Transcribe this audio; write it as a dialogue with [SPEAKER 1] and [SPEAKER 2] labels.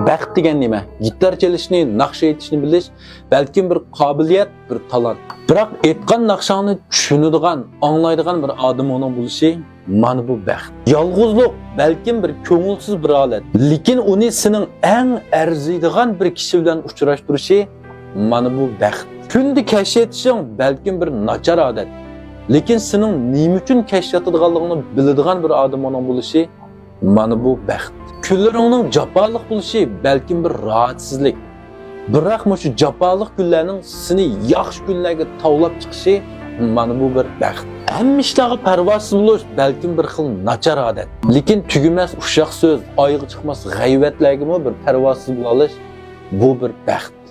[SPEAKER 1] Bəxt degan nima? Gitar chalishni, naqsha aytishni bilish, balkim bir qobiliyat, bir talant. Biroq aytgan naqshani tushunadigan, anglaydigan bir odam uning bo'lishi mana bu baxt. Yolg'izlik balkim bir ko'ngilsiz bir holat, lekin uni sening eng arziydigan bir kishi bilan uchrashtirishi mana bu baxt. Kunda kashfetishing balkim bir nachar odat, lekin sening nima uchun kashfetadiganligini biladigan bir odam uning bo'lishi mana bu baxt. Kunlaringning jafoliq bo'lishi balkim bir rohatsizlik. Biroq shu jafoliq kunlarning seni yaxshi kunlarga tavlab chiqishi mana bu bir baxt. Hamma ishlarga parvosiz bo'lish balkim bir xil nachar odat. Lekin tugumas ushoq so'z, oyga chiqmas g'ayvatlarga bir parvosiz bo'lish bu bir baxt.